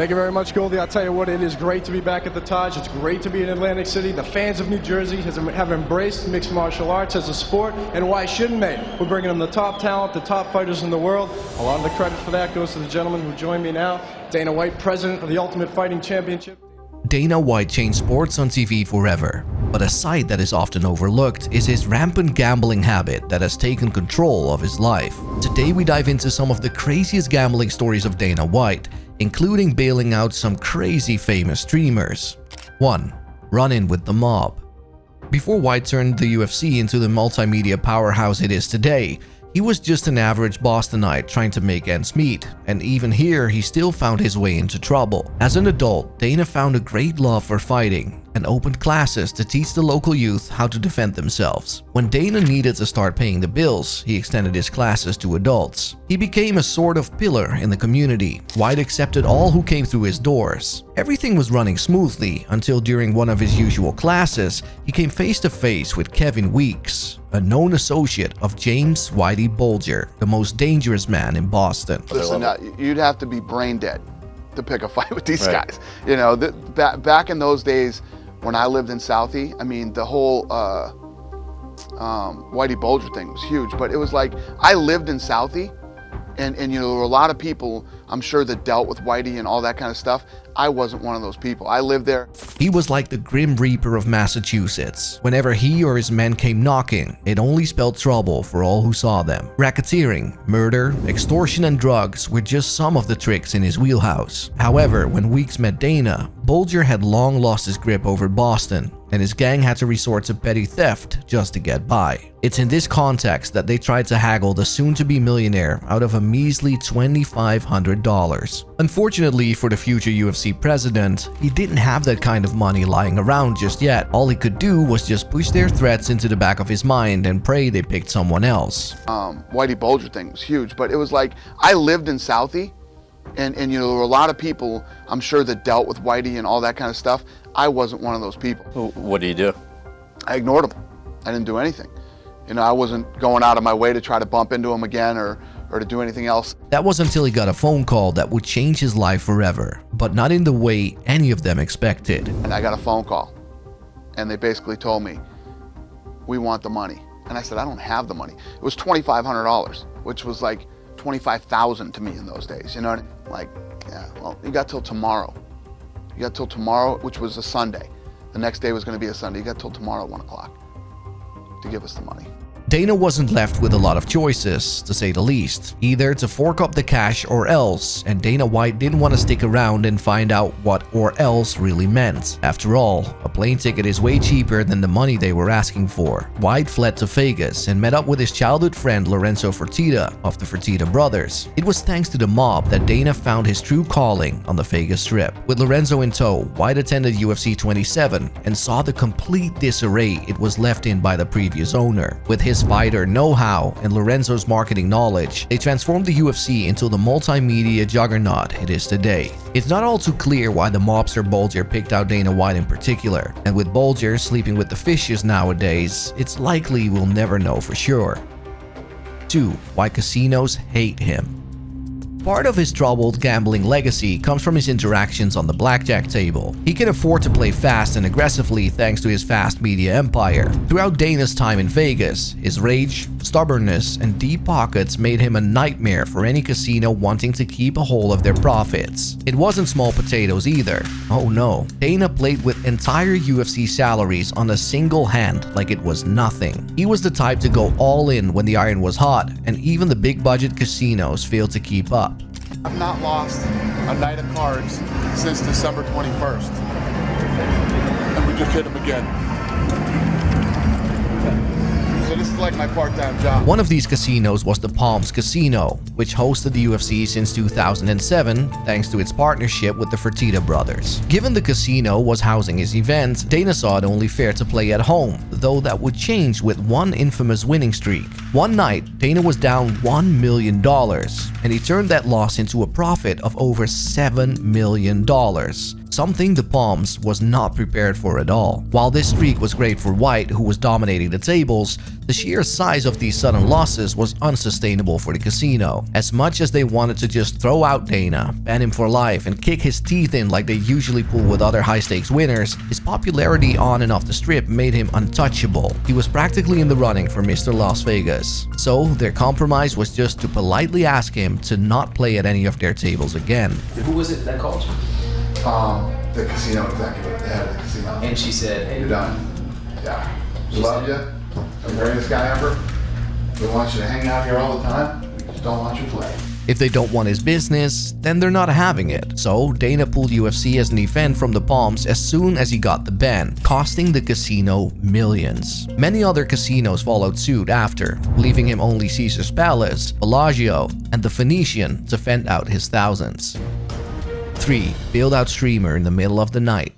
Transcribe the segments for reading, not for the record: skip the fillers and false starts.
Thank you very much, Goldie. I'll tell you what, it is great to be back at the Taj. It's great to be in Atlantic City. The fans of New Jersey have embraced mixed martial arts as a sport, and why shouldn't they? We're bringing them the top talent, the top fighters in the world. A lot of the credit for that goes to the gentleman who joined me now, Dana White, president of the Ultimate Fighting Championship. Dana White changed sports on TV forever, but a side that is often overlooked is his rampant gambling habit that has taken control of his life. Today we dive into some of the craziest gambling stories of Dana White, including bailing out some crazy famous streamers. 1. Run-in with the mob. Before White turned the UFC into the multimedia powerhouse it is today, he was just an average Bostonite trying to make ends meet, and even here he still found his way into trouble. As an adult, Dana found a great love for fighting and opened classes to teach the local youth how to defend themselves. When Dana needed to start paying the bills, he extended his classes to adults. He became a sort of pillar in the community. White accepted all who came through his doors. Everything was running smoothly until during one of his usual classes, he came face to face with Kevin Weeks, a known associate of James Whitey Bulger, the most dangerous man in Boston. Listen, you'd have to be brain dead to pick a fight with these guys. You know, back in those days when I lived in Southie, I mean, the whole Whitey Bulger thing was huge, but it was like, I lived in Southie, and you know, there were a lot of people, I'm sure, that dealt with Whitey and all that kind of stuff. I wasn't one of those people. I lived there. He was like the Grim Reaper of Massachusetts. Whenever he or his men came knocking, it only spelled trouble for all who saw them. Racketeering, murder, extortion, and drugs were just some of the tricks in his wheelhouse. However, when Weeks met Dana, Bulger had long lost his grip over Boston, and his gang had to resort to petty theft just to get by. It's in this context that they tried to haggle the soon-to-be millionaire out of a measly $2,500. Unfortunately for the future UFC president, he didn't have that kind of money lying around just yet. All he could do was just push their threats into the back of his mind and pray they picked someone else. Whitey Bulger thing was huge, but it was like, I lived in Southie, and you know, there were a lot of people, I'm sure, that dealt with Whitey and all that kind of stuff. I wasn't one of those people. What do you do? I ignored him. I didn't do anything. You know, I wasn't going out of my way to try to bump into him again or to do anything else. That was until he got a phone call that would change his life forever, but not in the way any of them expected. And I got a phone call, and they basically told me, we want the money. And I said, I don't have the money. It was $2,500, which was like $25,000 to me in those days, you know? Like, yeah, well, you got till tomorrow. You got till tomorrow, which was a Sunday. The next day was gonna be a Sunday. You got till tomorrow at 1 o'clock to give us the money. Dana wasn't left with a lot of choices, to say the least. Either to fork up the cash or else, and Dana White didn't want to stick around and find out what "or else" really meant. After all, a plane ticket is way cheaper than the money they were asking for. White fled to Vegas and met up with his childhood friend Lorenzo Fertitta of the Fertitta brothers. It was thanks to the mob that Dana found his true calling on the Vegas Strip. With Lorenzo in tow, White attended UFC 27 and saw the complete disarray it was left in by the previous owner. With his fighter know-how and Lorenzo's marketing knowledge, they transformed the UFC into the multimedia juggernaut it is today. It's not all too clear why the mobster Bulger picked out Dana White in particular, and with Bulger sleeping with the fishes nowadays, it's likely we'll never know for sure. 2. Why casinos hate him. Part of his troubled gambling legacy comes from his interactions on the blackjack table. He can afford to play fast and aggressively thanks to his vast media empire. Throughout Dana's time in Vegas, his rage, stubbornness, and deep pockets made him a nightmare for any casino wanting to keep a hold of their profits. It wasn't small potatoes either. Oh no. Dana played with entire UFC salaries on a single hand like it was nothing. He was the type to go all in when the iron was hot, and even the big budget casinos failed to keep up. I've not lost a night of cards since December 21st. And we just hit them again. So this is like my part-time job. One of these casinos was the Palms Casino, which hosted the UFC since 2007 thanks to its partnership with the Fertitta brothers. Given the casino was housing his event, Dana saw it only fair to play at home, though that would change with one infamous winning streak. One night, Dana was down $1 million, and he turned that loss into a profit of over $7 million. something the Palms was not prepared for at all. While this streak was great for White, who was dominating the tables, the sheer size of these sudden losses was unsustainable for the casino. As much as they wanted to just throw out Dana, ban him for life, and kick his teeth in like they usually pull with other high-stakes winners, his popularity on and off the strip made him untouchable. He was practically in the running for Mr. Las Vegas. So their compromise was just to politely ask him to not play at any of their tables again. Who was it that called you? The casino executive, the head of the casino. And she said, hey, You're done. Yeah. We love you. The greatest guy ever. We want you to hang out here all the time. We just don't want you to play. If they don't want his business, then they're not having it. So Dana pulled UFC as an event from the Palms as soon as he got the ban, costing the casino millions. Many other casinos followed suit after, leaving him only Caesar's Palace, Bellagio, and the Phoenician to fend out his thousands. 3. Bailed out streamer in the middle of the night.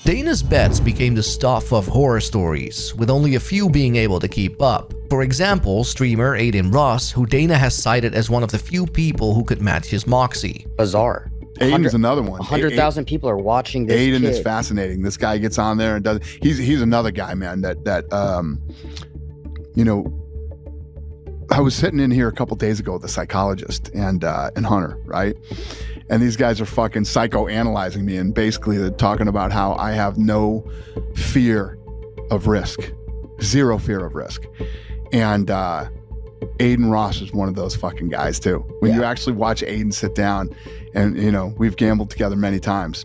Dana's bets became the stuff of horror stories, with only a few being able to keep up. For example, streamer Aiden Ross, who Dana has cited as one of the few people who could match his moxie. Bizarre. Aiden's another one. 100,000 people are watching this Aiden kid. is fascinating. This guy gets on there and does. He's another guy, man. You know, I was sitting in here a couple days ago with a psychologist and Hunter, right? And these guys are fucking psychoanalyzing me, and basically they're talking about how I have no fear of risk, zero fear of risk. And Aiden Ross is one of those fucking guys too. When you actually watch Aiden sit down, and you know, we've gambled together many times.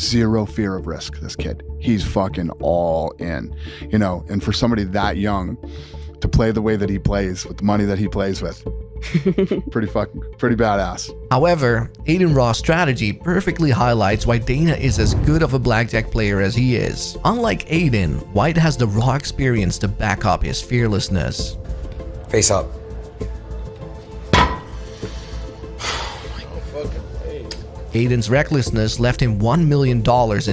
Zero fear of risk, this kid. He's fucking all in, you know, and for somebody that young to play the way that he plays with the money that he plays with, pretty badass. However, Aiden Ross' strategy perfectly highlights why Dana is as good of a blackjack player as he is. Unlike Aiden, White has the raw experience to back up his fearlessness. face up. Aiden's recklessness left him $1 million in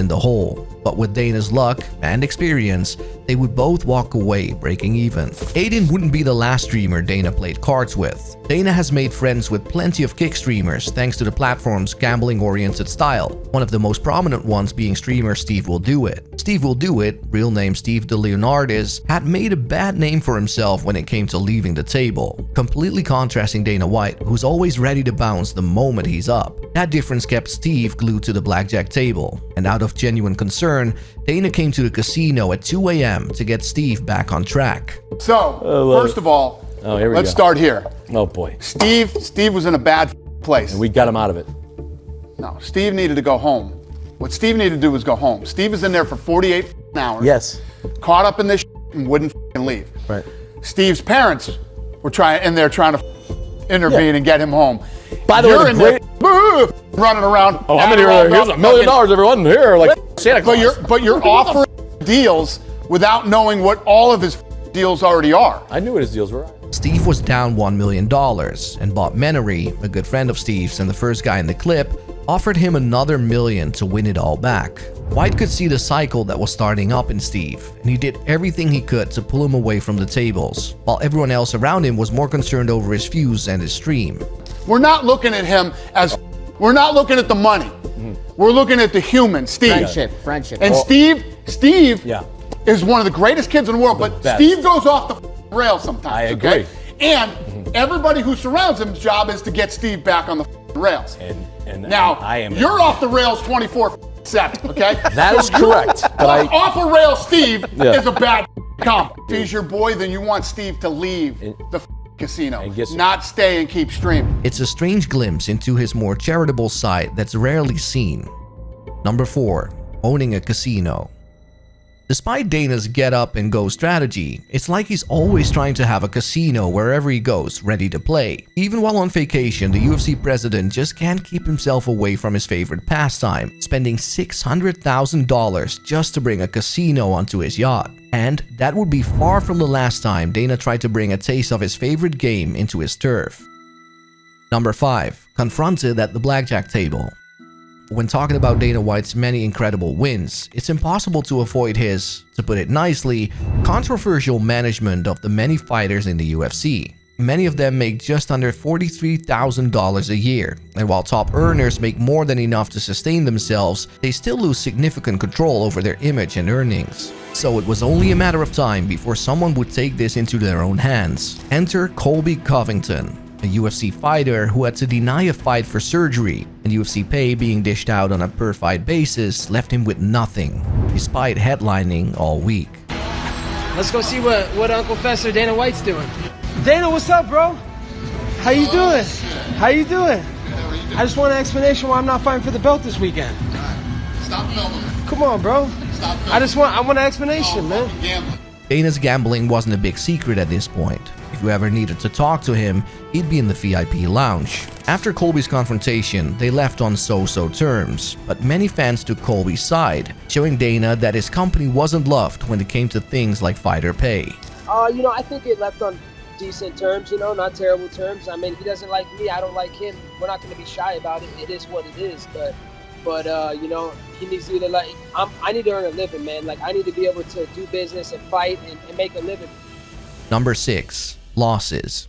the hole, but with Dana's luck and experience, they would both walk away breaking even. Aiden wouldn't be the last streamer Dana played cards with. Dana has made friends with plenty of kick streamers thanks to the platform's gambling-oriented style, one of the most prominent ones being streamer Steve Will Do It. Steve Will Do It, real name Steve the Leonardis, had made a bad name for himself when it came to leaving the table, completely contrasting Dana White, who's always ready to bounce the moment he's up. That difference kept Steve glued to the blackjack table, and out of genuine concern, Dana came to the casino at 2 a.m. to get Steve back on track. So, first of all, let's start here. Oh boy. Steve was in a bad place. And we got him out of it. No, Steve needed to go home. What Steve needed to do was go home. Steve was in there for 48 hours. Yes. Caught up in this and wouldn't leave. Right. Steve's parents were trying to intervene and get him home. By the You're way, in there running around. Oh, I'm in here. Here's $1 million, everyone. Here, like Santa Claus. But you're offering deals without knowing what all of his deals already are. I knew what his deals were. Steve was down $1 million, and Bob Menery, a good friend of Steve's and the first guy in the clip, offered him another $1 million to win it all back. White could see the cycle that was starting up in Steve, and he did everything he could to pull him away from the tables, while everyone else around him was more concerned over his views and his stream. We're not looking at him as, we're not looking at the money. We're looking at the human, Steve. Friendship. And Steve is one of the greatest kids in the world, but best. Steve goes off the rails sometimes. I agree. Okay? And everybody who surrounds him's job is to get Steve back on the rails. And now, I am. you're off the rails 24/7, okay? That is correct. But off a rail Steve Yeah. is a bad comp. If he's your boy, then you want Steve to leave the casino, not stay and keep streaming. It's a strange glimpse into his more charitable side that's rarely seen. Number 4. Owning a casino. Despite Dana's get up and go strategy, it's like he's always trying to have a casino wherever he goes, ready to play. Even while on vacation, the UFC president just can't keep himself away from his favorite pastime, spending $600,000 just to bring a casino onto his yacht. And that would be far from the last time Dana tried to bring a taste of his favorite game into his turf. Number 5. Confronted at the blackjack table. When talking about Dana White's many incredible wins, it's impossible to avoid his, to put it nicely, controversial management of the many fighters in the UFC. Many of them make just under $43,000 a year, and while top earners make more than enough to sustain themselves, they still lose significant control over their image and earnings. So it was only a matter of time before someone would take this into their own hands. Enter Colby Covington, a UFC fighter who had to deny a fight for surgery, and UFC pay being dished out on a per-fight basis left him with nothing, despite headlining all week. Let's go see what Uncle Fester Dana White's doing. Dana, what's up, bro? How you doing? How you doing? I just want an explanation why I'm not fighting for the belt this weekend. Stop filming. Come on, bro. I want an explanation, man. Gambling. Dana's gambling wasn't a big secret at this point. If you ever needed to talk to him, he'd be in the VIP lounge. After Colby's confrontation, they left on so-so terms, but many fans took Colby's side, showing Dana that his company wasn't loved when it came to things like fighter pay. I think it left on decent terms, not terrible terms. I mean, he doesn't like me, I don't like him. We're not going to be shy about it. It is what it is, but he needs to either I need to earn a living, man. Like, I need to be able to do business and fight and make a living. Number 6. Losses.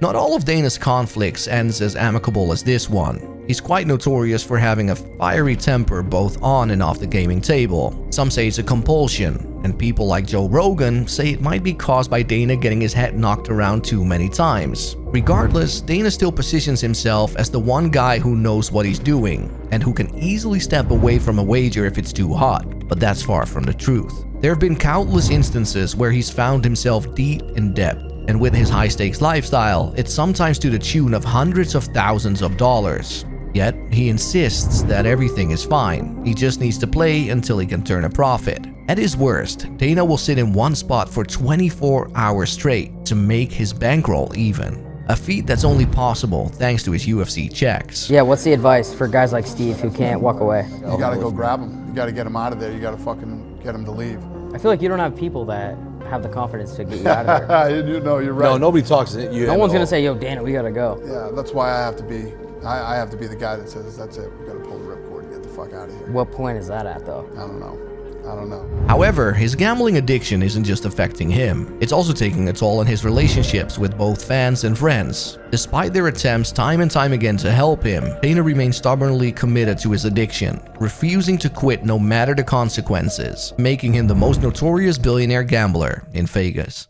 Not all of Dana's conflicts ends as amicable as this one. He's quite notorious for having a fiery temper both on and off the gaming table. Some say it's a compulsion, and people like Joe Rogan say it might be caused by Dana getting his head knocked around too many times. Regardless, Dana still positions himself as the one guy who knows what he's doing, and who can easily step away from a wager if it's too hot, but that's far from the truth. There have been countless instances where he's found himself deep in debt, and with his high-stakes lifestyle, it's sometimes to the tune of hundreds of thousands of dollars. Yet, he insists that everything is fine. He just needs to play until he can turn a profit. At his worst, Dana will sit in one spot for 24 hours straight to make his bankroll even. A feat that's only possible thanks to his UFC checks. Yeah, what's the advice for guys like Steve who can't walk away? You gotta go grab him. You gotta get him out of there. You gotta fucking get him to leave. I feel like you don't have people that have the confidence to get you out of there. You're right. No, nobody talks to you. No one's gonna say, yo, Dana, we gotta go. Yeah, that's why I have to be. I have to be the guy that says, that's it. We gotta pull the ripcord and get the fuck out of here. What point is that at, though? I don't know. However, his gambling addiction isn't just affecting him. It's also taking a toll on his relationships with both fans and friends. Despite their attempts time and time again to help him, Dana remains stubbornly committed to his addiction, refusing to quit no matter the consequences, making him the most notorious billionaire gambler in Vegas.